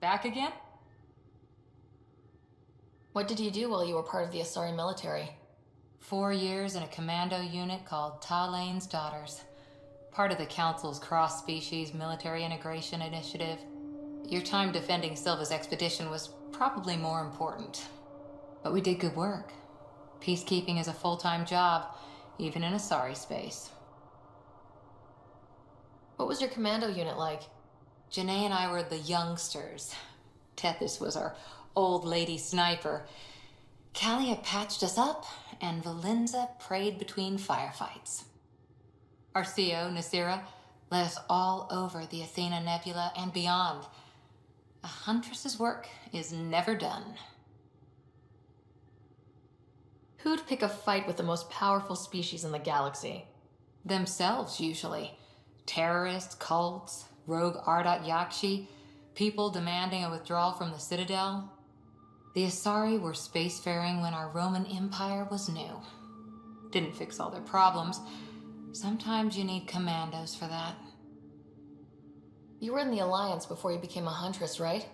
Back again? What did you do while you were part of the Asari military? 4 years in a commando unit called Talane's Daughters. Part of the Council's cross-species military integration initiative. Your time defending Silva's expedition was probably more important. But we did good work. Peacekeeping is a full-time job, even in Asari space. What was your commando unit like? Janae and I were the youngsters. Tethys was our old lady sniper. Callia patched us up, and Valenza prayed between firefights. Our CO, Nasira, led us all over the Athena Nebula and beyond. A huntress's work is never done. Who'd pick a fight with the most powerful species in the galaxy? Themselves, usually. Terrorists, cults, rogue Ardat Yakshi, people demanding a withdrawal from the Citadel. The Asari were spacefaring when our Roman Empire was new. Didn't fix all their problems. Sometimes you need commandos for that. You were in the Alliance before you became a huntress, right?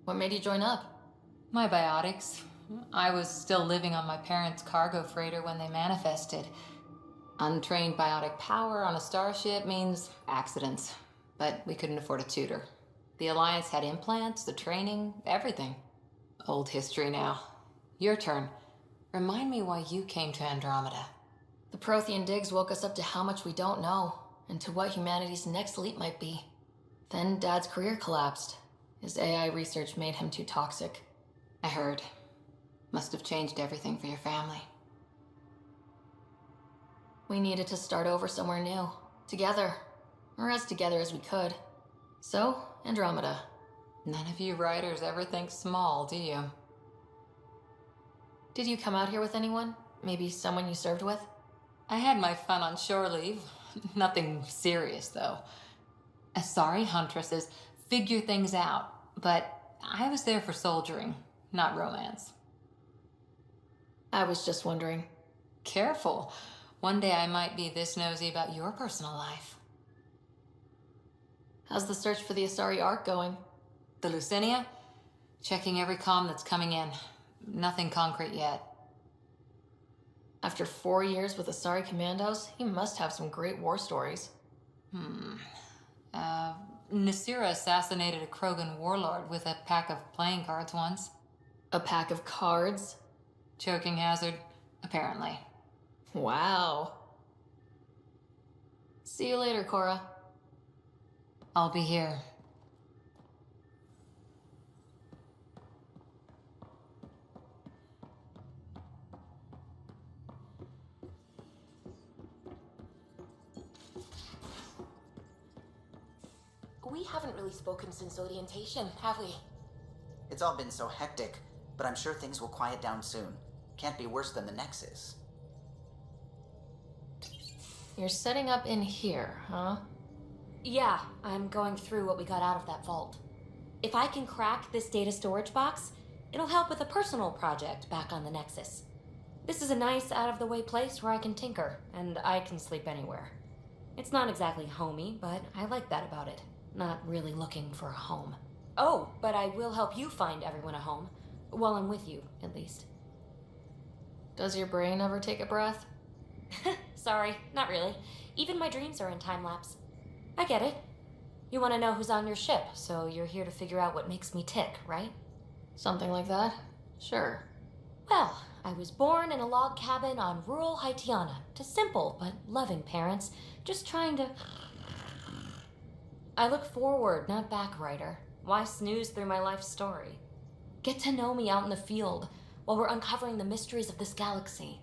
What made you join up? My biotics. I was still living on my parents' cargo freighter when they manifested. Untrained biotic power on a starship means accidents. But we couldn't afford a tutor. The Alliance had implants, the training, everything. Old history now. Your turn. Remind me why you came to Andromeda. The Prothean digs woke us up to how much we don't know, and to what humanity's next leap might be. Then Dad's career collapsed. His AI research made him too toxic. I heard. Must have changed everything for your family. We needed to start over somewhere new. Together. Or as together as we could. So, Andromeda. None of you writers ever think small, do you? Did you come out here with anyone? Maybe someone you served with? I had my fun on shore leave. Nothing serious, though. Asari huntresses figure things out, but I was there for soldiering, not romance. I was just wondering. Careful. One day I might be this nosy about your personal life. How's the search for the Asari Ark going? The Lucinia? Checking every comm that's coming in. Nothing concrete yet. After 4 years with Asari commandos, he must have some great war stories. Nasira assassinated a Krogan warlord with a pack of playing cards once. A pack of cards? Choking hazard, apparently. Wow. See you later, Cora. I'll be here. We haven't really spoken since orientation, have we? It's all been so hectic, but I'm sure things will quiet down soon. Can't be worse than the Nexus. You're setting up in here, huh? Yeah, I'm going through what we got out of that vault. If I can crack this data storage box, it'll help with a personal project back on the Nexus. This is a nice, out-of-the-way place where I can tinker, and I can sleep anywhere. It's not exactly homey, but I like that about it. Not really looking for a home. Oh, but I will help you find everyone a home. While I'm with you, at least. Does your brain ever take a breath? Sorry, not really. Even my dreams are in time-lapse. I get it. You want to know who's on your ship, so you're here to figure out what makes me tick, right? Something like that? Sure. Well, I was born in a log cabin on rural Haitiana to simple but loving parents, just trying to... I look forward, not back, writer. Why snooze through my life story? Get to know me out in the field while we're uncovering the mysteries of this galaxy.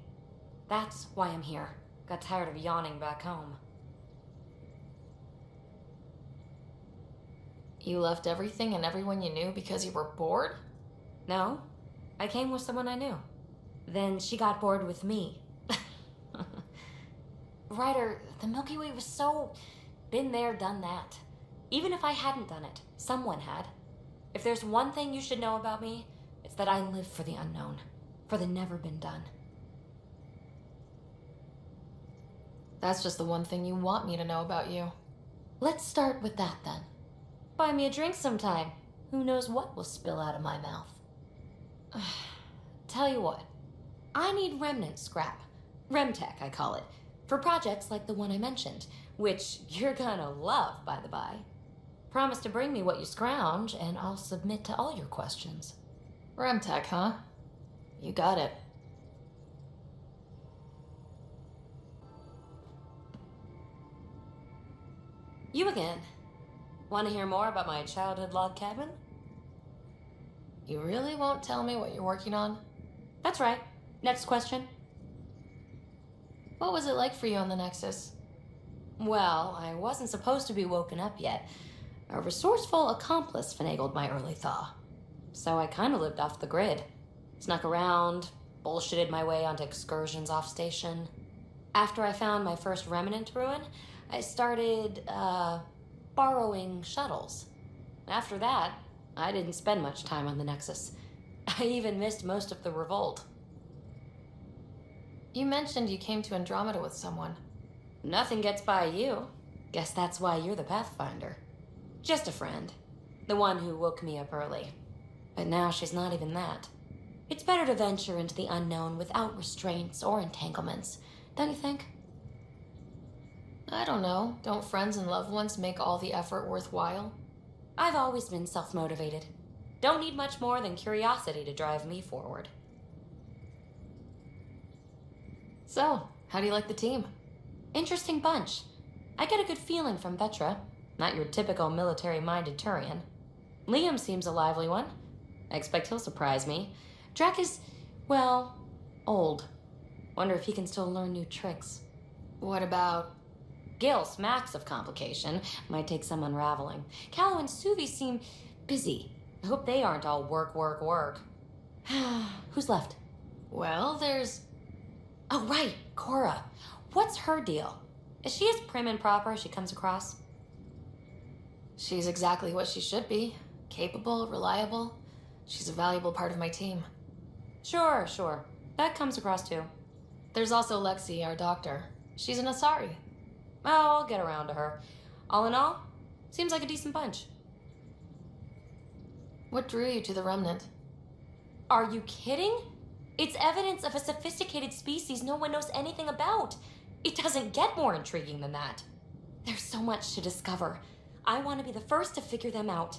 That's why I'm here. Got tired of yawning back home. You left everything and everyone you knew because you were bored? No, I came with someone I knew. Then she got bored with me. Ryder, the Milky Way was so... been there, done that. Even if I hadn't done it, someone had. If there's one thing you should know about me, it's that I live for the unknown. For the never been done. That's just the one thing you want me to know about you. Let's start with that then. Buy me a drink sometime. who knows what will spill out of my mouth. Tell you what, I need remnant scrap. Remtech, I call it. For projects like the one I mentioned, which you're gonna love, by the by. Promise to bring me what you scrounge, and I'll submit to all your questions. Remtech, huh? You got it. You again. Want to hear more about my childhood log cabin? You really won't tell me what you're working on? That's right. Next question. What was it like for you on the Nexus? Well, I wasn't supposed to be woken up yet. A resourceful accomplice finagled my early thaw. So I kind of lived off the grid. Snuck around, bullshitted my way onto excursions off station. After I found my first remnant ruin, I started, borrowing shuttles. After that, I didn't spend much time on the Nexus. I even missed most of the revolt. You mentioned you came to Andromeda with someone. Nothing gets by you. Guess that's why you're the Pathfinder. Just a friend. The one who woke me up early. But now she's not even that. It's better to venture into the unknown without restraints or entanglements, don't you think? I don't know. Don't friends and loved ones make all the effort worthwhile? I've always been self-motivated. Don't need much more than curiosity to drive me forward. So, how do you like the team? Interesting bunch. I get a good feeling from Vetra. Not your typical military-minded Turian. Liam seems a lively one. I expect he'll surprise me. Drac is, well, old. Wonder if he can still learn new tricks. What about... Gil smacks of complication. Might take some unraveling. Callow and Suvi seem busy. I hope they aren't all work, work, work. Who's left? Well, there's... Oh, right, Cora. What's her deal? Is she as prim and proper as she comes across? She's exactly what she should be. Capable, reliable. She's a valuable part of my team. Sure. That comes across too. There's also Lexi, our doctor. She's an Asari. Oh, I'll get around to her. All in all, seems like a decent bunch. What drew you to the Remnant? Are you kidding? It's evidence of a sophisticated species no one knows anything about. It doesn't get more intriguing than that. There's so much to discover. I want to be the first to figure them out.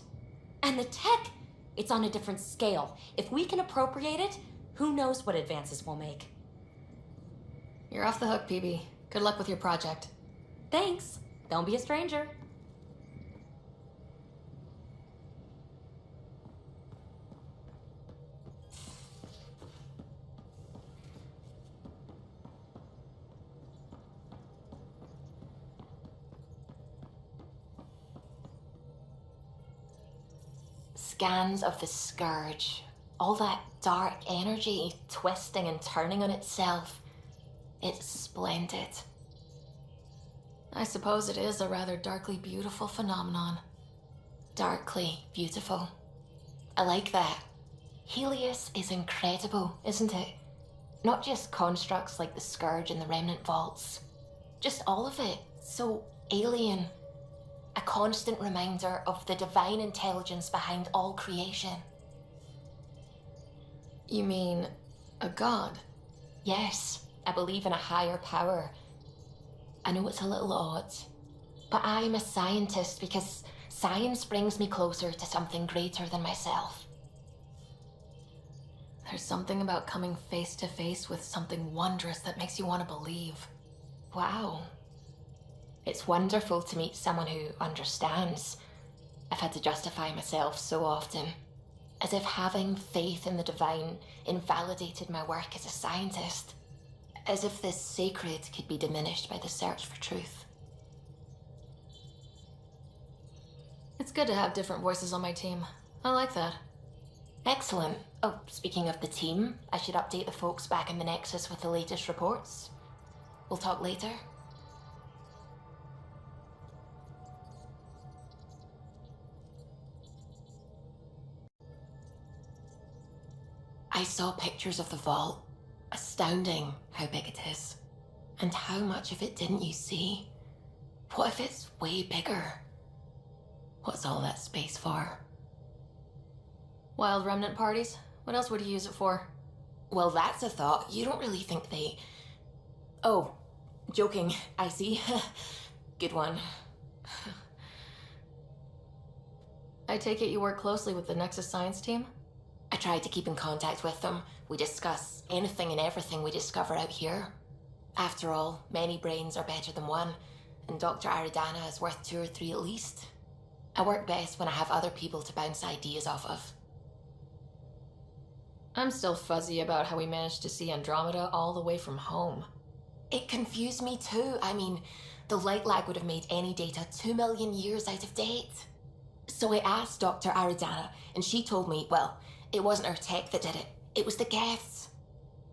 And the tech, it's on a different scale. If we can appropriate it, who knows what advances we'll make. You're off the hook, PB. Good luck with your project. Thanks. Don't be a stranger. Scans of the Scourge. All that dark energy twisting and turning on itself. It's splendid. I suppose it is a rather darkly beautiful phenomenon. Darkly beautiful. I like that. Helios is incredible, isn't it? Not just constructs like the Scourge and the Remnant Vaults. Just all of it. So alien. A constant reminder of the divine intelligence behind all creation. You mean a god? Yes, I believe in a higher power. I know it's a little odd, but I'm a scientist because science brings me closer to something greater than myself. There's something about coming face to face with something wondrous that makes you want to believe. Wow. It's wonderful to meet someone who understands. I've had to justify myself so often, as if having faith in the divine invalidated my work as a scientist. As if this sacred could be diminished by the search for truth. It's good to have different voices on my team. I like that. Excellent. Oh, speaking of the team, I should update the folks back in the Nexus with the latest reports. We'll talk later. I saw pictures of the vault. Astounding how big it is. And how much of it didn't you see? What if it's way bigger? What's all that space for? Wild remnant parties? What else would you use it for? Well, that's a thought. You don't really think they... Oh, joking, I see. Good one. I take it you work closely with the Nexus science team? I try to keep in contact with them. We discuss anything and everything we discover out here. After all, many brains are better than one, and Dr. Aridana is worth 2 or 3 at least. I work best when I have other people to bounce ideas off of. I'm still fuzzy about how we managed to see Andromeda all the way from home. It confused me too. I mean, the light lag would have made any data 2 million years out of date. So I asked Dr. Aridana, and she told me, well, it wasn't her tech that did it. It was the Geths.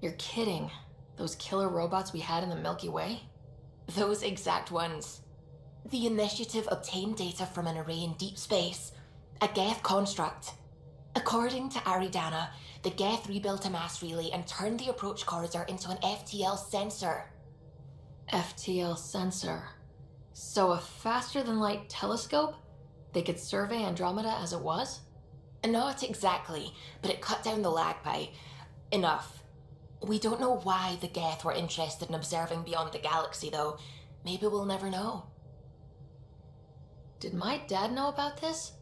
You're kidding. Those killer robots we had in the Milky Way? Those exact ones. The initiative obtained data from an array in deep space, a Geth construct. According to Aridana, the Geth rebuilt a mass relay and turned the approach corridor into an FTL sensor. FTL sensor. So a faster-than-light telescope? They could survey Andromeda as it was? Not exactly, but it cut down the lag by enough. We don't know why the Geth were interested in observing beyond the galaxy, though. Maybe we'll never know. Did my dad know about this?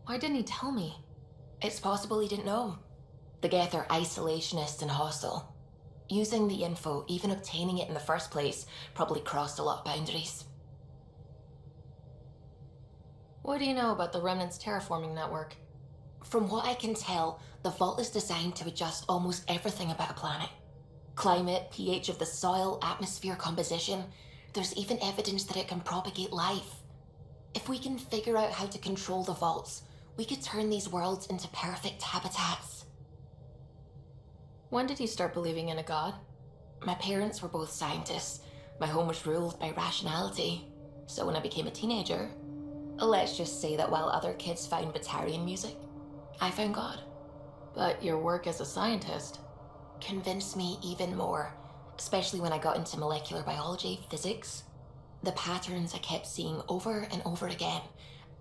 Why didn't he tell me? It's possible he didn't know. The Geth are isolationist and hostile. Using the info, even obtaining it in the first place, probably crossed a lot of boundaries. What do you know about the Remnant's terraforming network? From what I can tell, the vault is designed to adjust almost everything about a planet. Climate, pH of the soil, atmosphere composition. There's even evidence that it can propagate life. If we can figure out how to control the vaults, we could turn these worlds into perfect habitats. When did you start believing in a god? My parents were both scientists. My home was ruled by rationality. So when I became a teenager, let's just say that while other kids found Batarian music, I found God. But your work as a scientist Convinced me even more, especially when I got into molecular biology, physics. The patterns I kept seeing over and over again,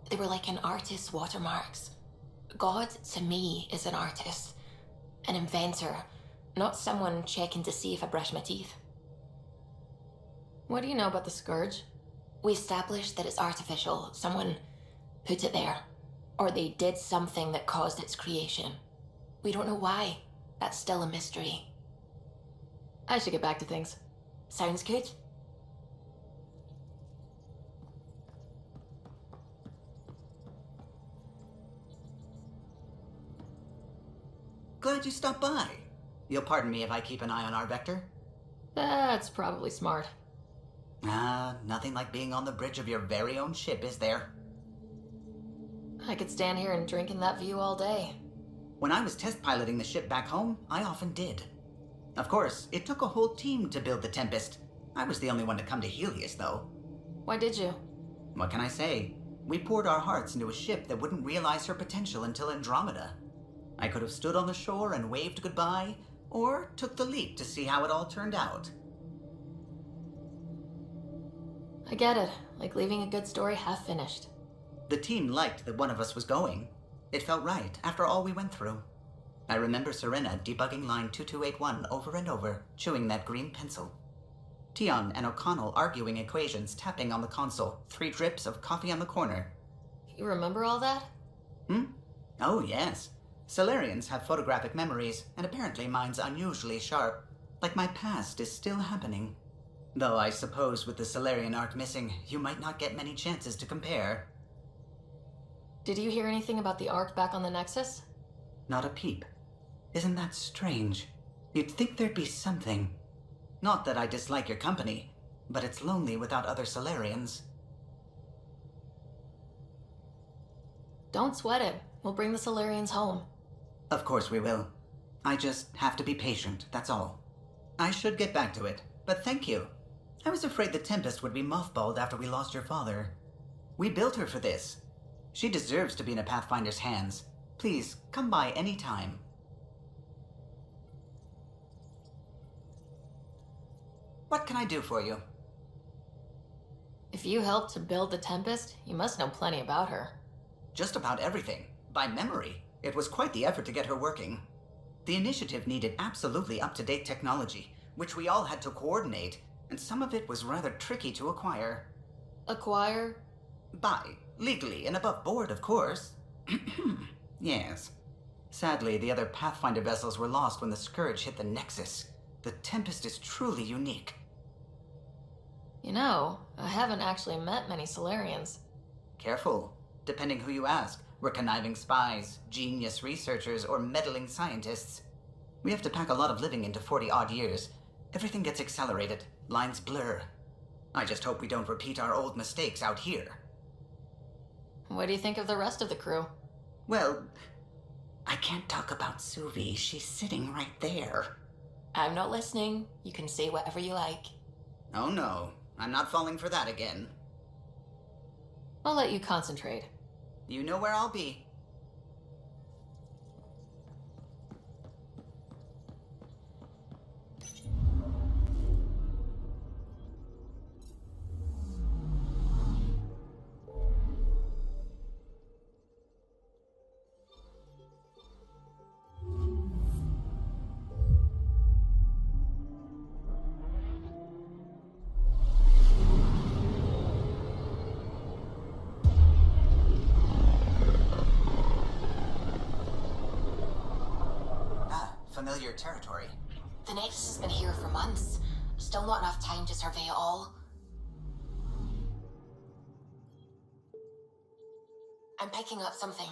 they were like an artist's watermarks. God, to me, is an artist, an inventor, not someone checking to see if I brush my teeth. What do you know about the Scourge? We established that it's artificial. Someone put it there. Or they did something that caused its creation. We don't know why. That's still a mystery. I should get back to things. Sounds good. Glad you stopped by. You'll pardon me if I keep an eye on our vector. That's probably smart. Nothing like being on the bridge of your very own ship, is there? I could stand here and drink in that view all day. When I was test piloting the ship back home, I often did. Of course, it took a whole team to build the Tempest. I was the only one to come to Helios, though. Why did you? What can I say? We poured our hearts into a ship that wouldn't realize her potential until Andromeda. I could have stood on the shore and waved goodbye, or took the leap to see how it all turned out. I get it. Like leaving a good story half finished. The team liked that one of us was going. It felt right, after all we went through. I remember Serena debugging line 2281 over and over, chewing that green pencil. Tion and O'Connell arguing equations, tapping on the console, 3 drips of coffee on the corner. You remember all that? Oh, yes. Solarians have photographic memories, and apparently mine's unusually sharp. Like my past is still happening. Though I suppose with the Solarian arc missing, you might not get many chances to compare. Did you hear anything about the Ark back on the Nexus? Not a peep. Isn't that strange? You'd think there'd be something. Not that I dislike your company, but it's lonely without other Solarians. Don't sweat it. We'll bring the Solarians home. Of course we will. I just have to be patient, that's all. I should get back to it, but thank you. I was afraid the Tempest would be mothballed after we lost your father. We built her for this. She deserves to be in a Pathfinder's hands. Please, come by any time. What can I do for you? If you helped to build the Tempest, you must know plenty about her. Just about everything. By memory. It was quite the effort to get her working. The initiative needed absolutely up-to-date technology, which we all had to coordinate, and some of it was rather tricky to acquire. Acquire? Buy, legally and above board, of course. Yes. Sadly, the other Pathfinder vessels were lost when the Scourge hit the Nexus. The Tempest is truly unique. You know, I haven't actually met many Solarians. Careful. Depending who you ask, we're conniving spies, genius researchers, or meddling scientists. We have to pack a lot of living into 40-odd years. Everything gets accelerated, lines blur. I just hope we don't repeat our old mistakes out here. What do you think of the rest of the crew? Well, I can't talk about Suvi. She's sitting right there. I'm not listening. You can say whatever you like. Oh no, I'm not falling for that again. I'll let you concentrate. You know where I'll be. Familiar territory. The Nexus has been here for months. Still not enough time to survey it all. I'm picking up something.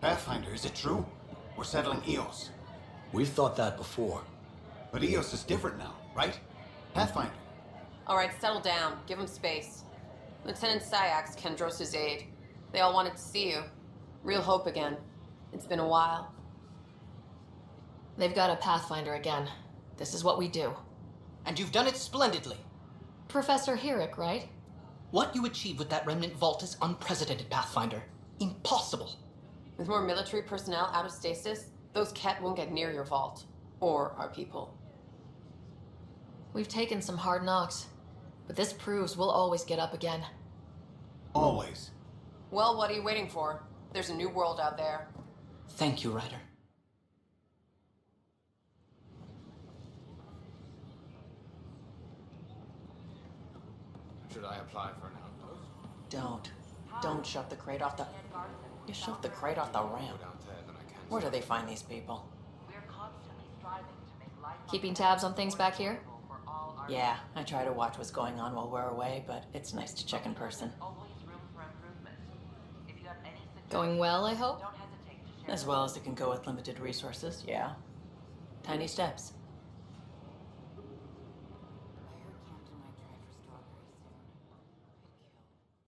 Pathfinder, is it true? We're settling Eos. We've thought that before. But Eos is different now, right? Pathfinder. All right, settle down. Give him space. Lieutenant Syax, Kendros' aide. They all wanted to see you. Real hope again. It's been a while. They've got a Pathfinder again. This is what we do. And you've done it splendidly. Professor Herrick, right? What you achieved with that remnant vault is unprecedented, Pathfinder. Impossible. With more military personnel out of stasis, those Ket won't get near your vault. Or our people. We've taken some hard knocks, but this proves we'll always get up again. Always. Well, what are you waiting for? There's a new world out there. Thank you, Ryder. Should I apply for an outpost? Don't shove the crate off the... You shoved the crate off the ramp. Where do they find these people? Keeping tabs on things back here? Yeah, I try to watch what's going on while we're away, but it's nice to check in person. Going well, I hope? As well as it can go with limited resources, yeah. Tiny steps.